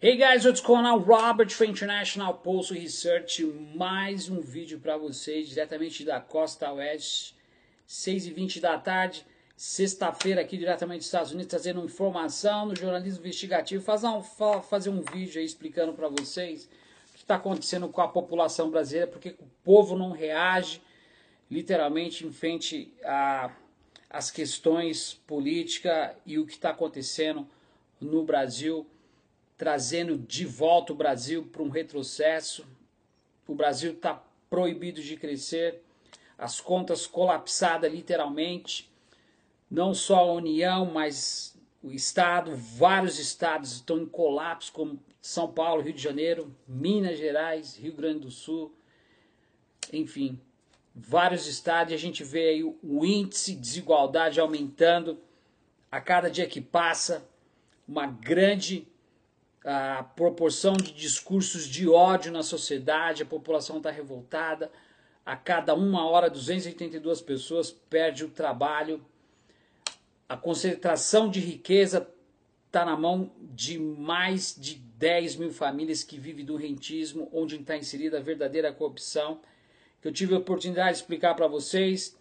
Hey guys, what's going on? Robert for International Postal Research, mais um vídeo para vocês diretamente da Costa Oeste, 6h20 da tarde, sexta-feira aqui diretamente dos Estados Unidos, trazendo informação no jornalismo investigativo, fazer um vídeo aí explicando para vocês o que está acontecendo com a população brasileira, porque o povo não reage literalmente em frente às questões políticas e o que está acontecendo no Brasil, trazendo de volta o Brasil para um retrocesso. O Brasil está proibido de crescer, as contas colapsadas literalmente, não só a União, mas o Estado, vários estados estão em colapso, como São Paulo, Rio de Janeiro, Minas Gerais, Rio Grande do Sul, enfim, vários estados, e a gente vê aí o índice de desigualdade aumentando a cada dia que passa, uma grande a proporção de discursos de ódio na sociedade, a população está revoltada, a cada 1 hora 282 pessoas perdem o trabalho, a concentração de riqueza está na mão de mais de 10 mil famílias que vivem do rentismo, onde está inserida a verdadeira corrupção, que eu tive a oportunidade de explicar para vocês,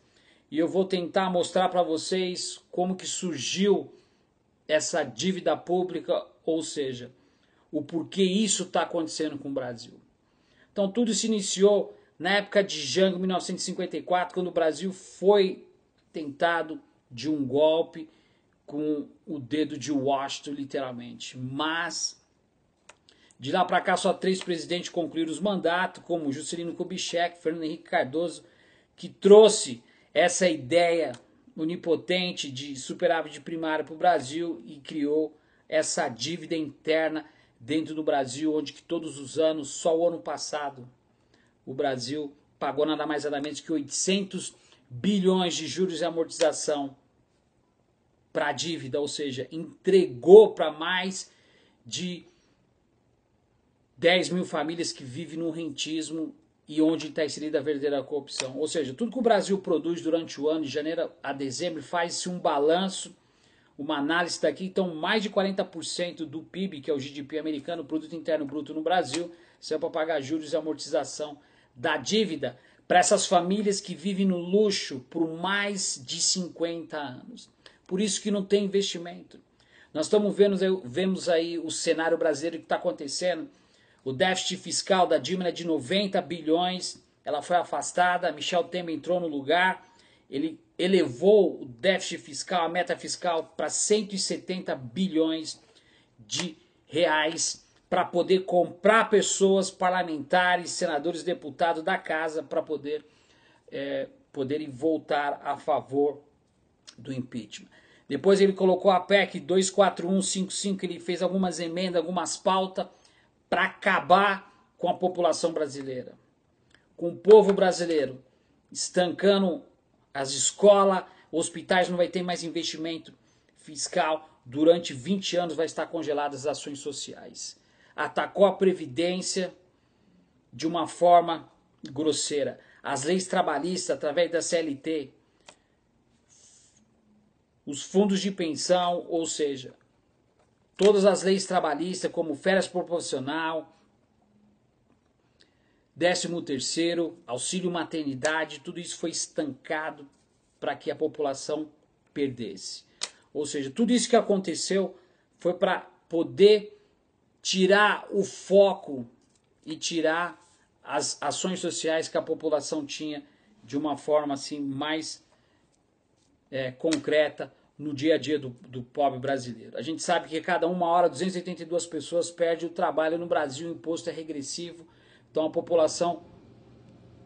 e eu vou tentar mostrar para vocês como que surgiu essa dívida pública, ou seja, o porquê isso está acontecendo com o Brasil. Então tudo se iniciou na época de Jango, 1954, quando o Brasil foi tentado de um golpe com o dedo de Washington, literalmente. Mas de lá para cá só 3 presidentes concluíram os mandatos, como Juscelino Kubitschek, Fernando Henrique Cardoso, que trouxe essa ideia onipotente de superávit primário para o Brasil e criou essa dívida interna dentro do Brasil, onde que todos os anos, só o ano passado, o Brasil pagou nada mais nada menos que 800 bilhões de juros e amortização para a dívida, ou seja, entregou para mais de 10 mil famílias que vivem no rentismo e onde está inserida a verdadeira corrupção. Ou seja, tudo que o Brasil produz durante o ano, de janeiro a dezembro, faz-se um balanço, uma análise daqui, então mais de 40% do PIB, que é o GDP americano, o Produto Interno Bruto no Brasil, saiu para pagar juros e amortização da dívida para essas famílias que vivem no luxo por mais de 50 anos. Por isso que não tem investimento. Nós vemos aí o cenário brasileiro que está acontecendo. O déficit fiscal da Dilma é de 90 bilhões, ela foi afastada, Michel Temer entrou no lugar, ele elevou o déficit fiscal, a meta fiscal, para 170 bilhões de reais para poder comprar pessoas, parlamentares, senadores, deputados da casa para poderem votar a favor do impeachment. Depois ele colocou a PEC 24155, ele fez algumas emendas, algumas pautas para acabar com a população brasileira, com o povo brasileiro, estancando as escolas, hospitais, não vai ter mais investimento fiscal, durante 20 anos vai estar congeladas as ações sociais. Atacou a Previdência de uma forma grosseira. As leis trabalhistas, através da CLT, os fundos de pensão, ou seja, todas as leis trabalhistas, como férias proporcional, 13º, auxílio maternidade, tudo isso foi estancado para que a população perdesse. Ou seja, tudo isso que aconteceu foi para poder tirar o foco e tirar as ações sociais que a população tinha de uma forma assim mais concreta no dia a dia do pobre brasileiro. A gente sabe que cada 1 hora 282 pessoas perdem o trabalho no Brasil, o imposto é regressivo. Então a população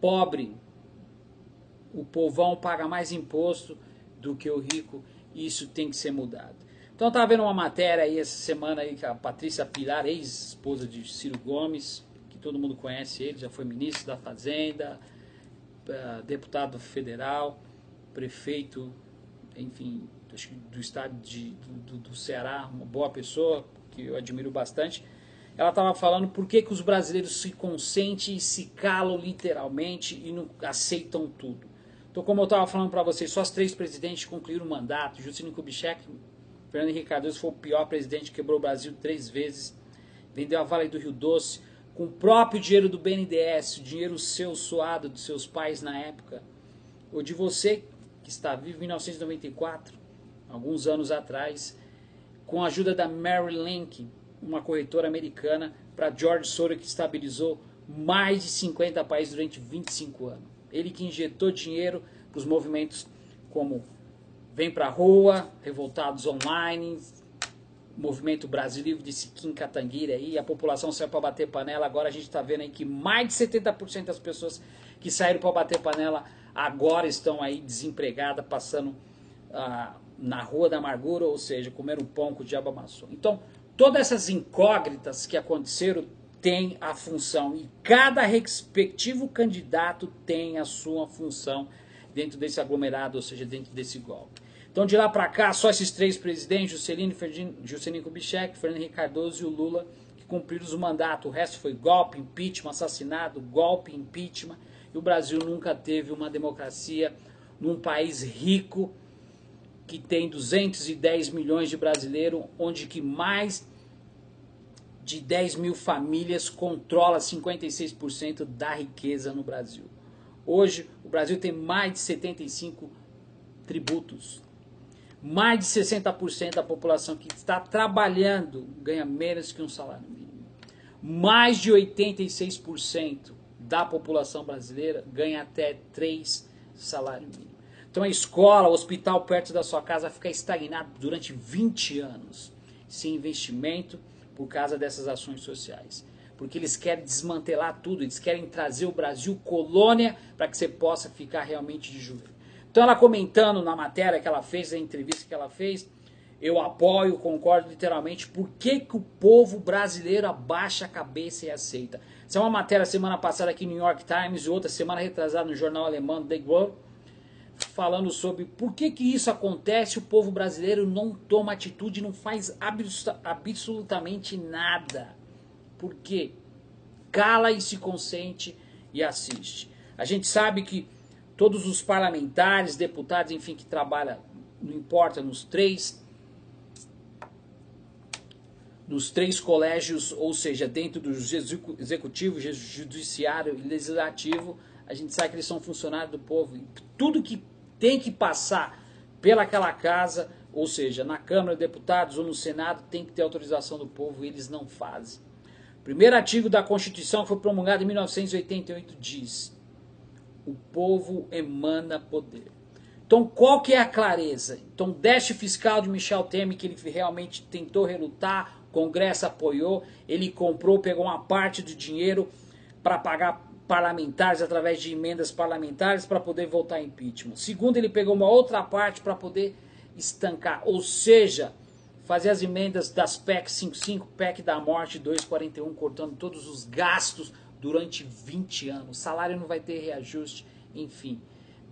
pobre, o povão paga mais imposto do que o rico, e isso tem que ser mudado. Então eu estava vendo uma matéria aí essa semana aí, que a Patrícia Pilar, ex-esposa de Ciro Gomes, que todo mundo conhece ele, já foi ministro da Fazenda, deputado federal, prefeito, enfim, acho que do estado do Ceará, uma boa pessoa, que eu admiro bastante. Ela estava falando por que os brasileiros se consentem e se calam literalmente e não aceitam tudo. Então, como eu estava falando para vocês, só os 3 presidentes concluíram o mandato. Juscelino Kubitschek, Fernando Henrique Cardoso foi o pior presidente, quebrou o Brasil 3 vezes. vendeu a Vale do Rio Doce, com o próprio dinheiro do BNDES, o dinheiro seu suado dos seus pais na época, ou de você que está vivo em 1994, alguns anos atrás, com a ajuda da Merrill Lynch, uma corretora americana, para George Soros, que estabilizou mais de 50 países durante 25 anos. Ele que injetou dinheiro para os movimentos como Vem Pra Rua, Revoltados Online, Movimento Brasil Livre de Siquim Catanguira aí, a população saiu para bater panela. Agora a gente está vendo aí que mais de 70% das pessoas que saíram para bater panela agora estão aí desempregadas, passando na rua da amargura, ou seja, comendo pão que o diabo amassou. Então, todas essas incógnitas que aconteceram têm a função, e cada respectivo candidato tem a sua função dentro desse aglomerado, ou seja, dentro desse golpe. Então, de lá para cá, só esses três presidentes, Juscelino Kubitschek, Fernando Henrique Cardoso e o Lula, que cumpriram os mandatos. O resto foi golpe, impeachment, assassinato, golpe, impeachment. E o Brasil nunca teve uma democracia num país rico, que tem 210 milhões de brasileiros, onde que mais de 10 mil famílias controla 56% da riqueza no Brasil. Hoje, o Brasil tem mais de 75 tributos. Mais de 60% da população que está trabalhando ganha menos que um salário mínimo. Mais de 86% da população brasileira ganha até 3 salários mínimos. Então a escola, o hospital perto da sua casa fica estagnado durante 20 anos, sem investimento, por causa dessas ações sociais. Porque eles querem desmantelar tudo, eles querem trazer o Brasil colônia para que você possa ficar realmente de joelho. Então ela comentando na matéria que ela fez, na entrevista que ela fez, eu apoio, concordo literalmente, por que que o povo brasileiro abaixa a cabeça e aceita. Essa é uma matéria semana passada aqui no New York Times e outra semana retrasada no jornal alemão The Globe, falando sobre por que que isso acontece, o povo brasileiro não toma atitude, não faz absolutamente nada. Por quê? Cala e se consente e assiste. A gente sabe que todos os parlamentares, deputados, enfim, que trabalham, não importa, nos três colégios, ou seja, dentro do executivo, judiciário e legislativo, a gente sabe que eles são funcionários do povo. E tudo que tem que passar pelaquela casa, ou seja, na Câmara de Deputados ou no Senado, tem que ter autorização do povo e eles não fazem. O primeiro artigo da Constituição, que foi promulgado em 1988, diz: o povo emana poder. Então, qual que é a clareza? Então, o déficit fiscal de Michel Temer, que ele realmente tentou relutar, o Congresso apoiou, ele comprou, pegou uma parte do dinheiro para pagar parlamentares através de emendas parlamentares para poder votar impeachment. Segundo, ele pegou uma outra parte para poder estancar, ou seja, fazer as emendas das PEC 55, PEC da morte 241, cortando todos os gastos durante 20 anos. O salário não vai ter reajuste, enfim.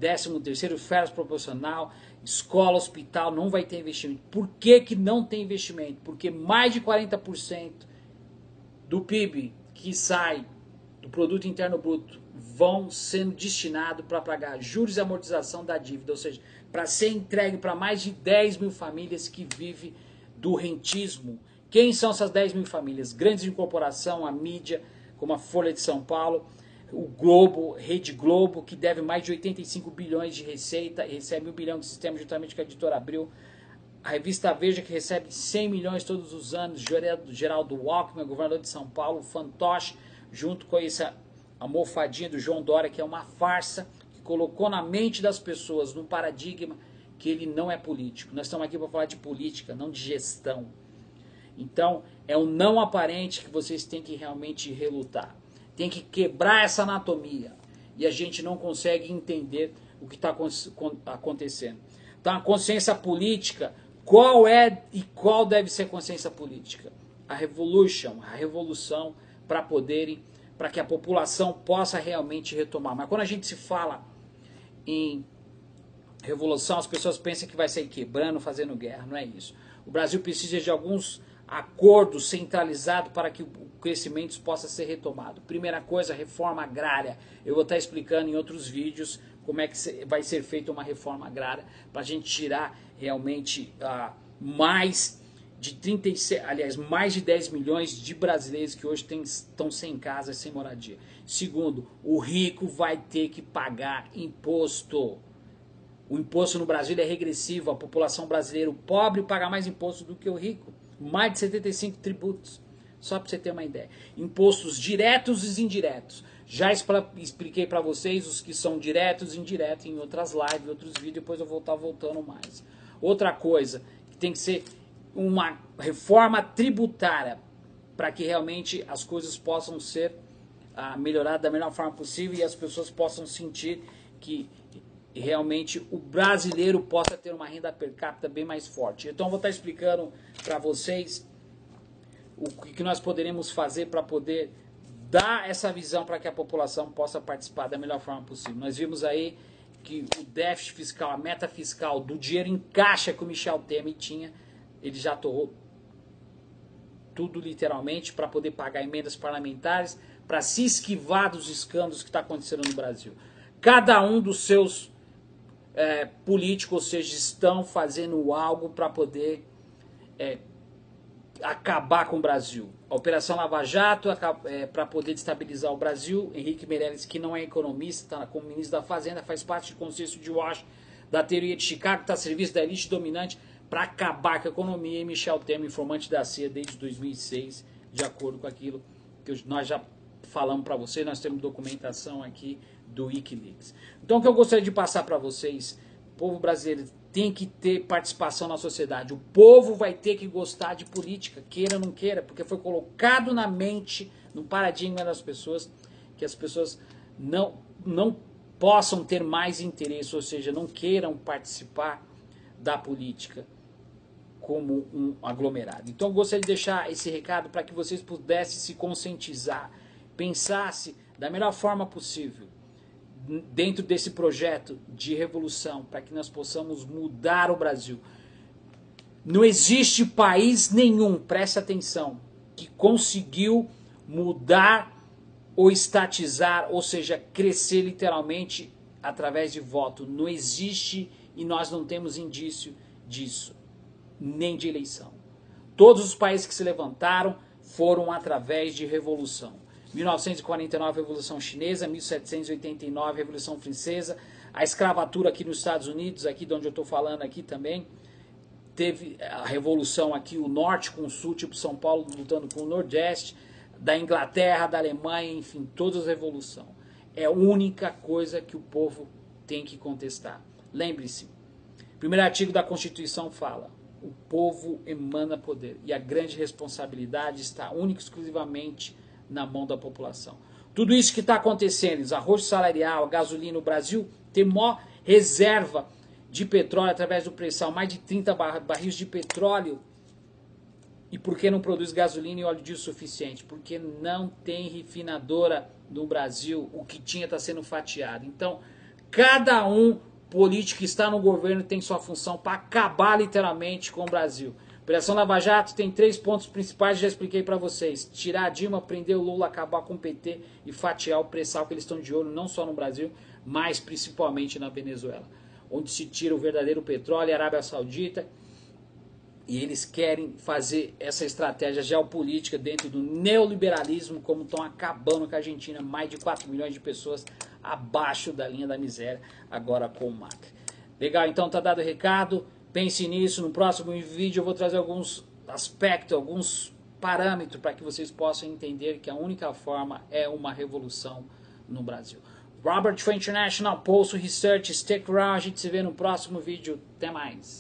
13º, férias proporcional, escola, hospital, não vai ter investimento. Por que que não tem investimento? Porque mais de 40% do PIB que sai do Produto Interno Bruto vão sendo destinados para pagar juros e amortização da dívida, ou seja, para ser entregue para mais de 10 mil famílias que vivem do rentismo. Quem são essas 10 mil famílias? Grandes incorporações, a mídia, como a Folha de São Paulo, o Globo, Rede Globo, que deve mais de 85 bilhões de receita, e recebe 1 bilhão de sistema juntamente com a editora Abril. A revista Veja, que recebe 100 milhões todos os anos, Geraldo Alckmin, governador de São Paulo, o fantoche, junto com essa almofadinha do João Dória, que é uma farsa, que colocou na mente das pessoas, num paradigma, que ele não é político. Nós estamos aqui para falar de política, não de gestão. Então, é um não aparente que vocês têm que realmente relutar. Tem que quebrar essa anatomia. E a gente não consegue entender o que está acontecendo. Então, a consciência política, qual é e qual deve ser a consciência política? A revolução, para que a população possa realmente retomar. Mas quando a gente se fala em revolução, as pessoas pensam que vai sair quebrando, fazendo guerra. Não é isso. O Brasil precisa de alguns acordos centralizados para que o crescimento possa ser retomado. Primeira coisa, reforma agrária. Eu vou estar explicando em outros vídeos como é que vai ser feita uma reforma agrária para a gente tirar realmente mais de 36, aliás, mais de 10 milhões de brasileiros que hoje estão sem casa, sem moradia. Segundo, o rico vai ter que pagar imposto. O imposto no Brasil é regressivo, a população brasileira, o pobre, paga mais imposto do que o rico. Mais de 75 tributos, só para você ter uma ideia. Impostos diretos e indiretos. Já expliquei para vocês os que são diretos e indiretos em outras lives, outros vídeos, depois eu vou estar voltando mais. Outra coisa, que tem que ser uma reforma tributária, para que realmente as coisas possam ser melhoradas da melhor forma possível e as pessoas possam sentir que realmente o brasileiro possa ter uma renda per capita bem mais forte. Então eu vou estar explicando para vocês o que nós poderemos fazer para poder dar essa visão para que a população possa participar da melhor forma possível. Nós vimos aí que o déficit fiscal, a meta fiscal do dinheiro em caixa que o Michel Temer tinha, ele já torrou tudo literalmente para poder pagar emendas parlamentares, para se esquivar dos escândalos que está acontecendo no Brasil. Cada um dos seus políticos, ou seja, estão fazendo algo para poder acabar com o Brasil. A Operação Lava Jato para poder destabilizar o Brasil. Henrique Meirelles, que não é economista, está como ministro da Fazenda, faz parte do consenso de Washington, da teoria de Chicago, está a serviço da elite dominante para acabar com a economia. E Michel Temer, informante da CIA desde 2006, de acordo com aquilo que nós já falamos para vocês, nós temos documentação aqui do Wikileaks. Então o que eu gostaria de passar para vocês, o povo brasileiro tem que ter participação na sociedade, o povo vai ter que gostar de política, queira ou não queira, porque foi colocado na mente, no paradigma das pessoas, que as pessoas não possam ter mais interesse, ou seja, não queiram participar da política como um aglomerado. Então eu gostaria de deixar esse recado para que vocês pudessem se conscientizar, pensasse da melhor forma possível dentro desse projeto de revolução, para que nós possamos mudar o Brasil. Não existe país nenhum, presta atenção, que conseguiu mudar ou estatizar, ou seja, crescer literalmente através de voto. Não existe e nós não temos indício disso, nem de eleição. Todos os países que se levantaram foram através de revolução. 1949, Revolução Chinesa, 1789, Revolução Francesa, a escravatura aqui nos Estados Unidos, aqui de onde eu estou falando aqui também, teve a revolução aqui, o Norte com o Sul, tipo São Paulo lutando com o Nordeste, da Inglaterra, da Alemanha, enfim, todas as revoluções. É a única coisa que o povo tem que contestar. Lembre-se, o primeiro artigo da Constituição fala, o povo emana poder, e a grande responsabilidade está única e exclusivamente na mão da população. Tudo isso que está acontecendo, arroz salarial, gasolina, o Brasil tem maior reserva de petróleo através do pré-sal, mais de 30 barris de petróleo. E por que não produz gasolina e óleo diesel suficiente? Porque não tem refinadora no Brasil, o que tinha está sendo fatiado. Então, cada político que está no governo tem sua função para acabar literalmente com o Brasil. Operação Lava Jato tem 3 pontos principais, já expliquei para vocês. Tirar a Dilma, prender o Lula, acabar com o PT e fatiar o pré-sal que eles estão de olho, não só no Brasil, mas principalmente na Venezuela, onde se tira o verdadeiro petróleo, a Arábia Saudita, e eles querem fazer essa estratégia geopolítica dentro do neoliberalismo, como estão acabando com a Argentina, mais de 4 milhões de pessoas abaixo da linha da miséria, agora com o Macri. Legal, então tá dado o recado. Pense nisso, no próximo vídeo eu vou trazer alguns aspectos, alguns parâmetros para que vocês possam entender que a única forma é uma revolução no Brasil. Robert for International Pulse Research, stick around, a gente se vê no próximo vídeo, até mais.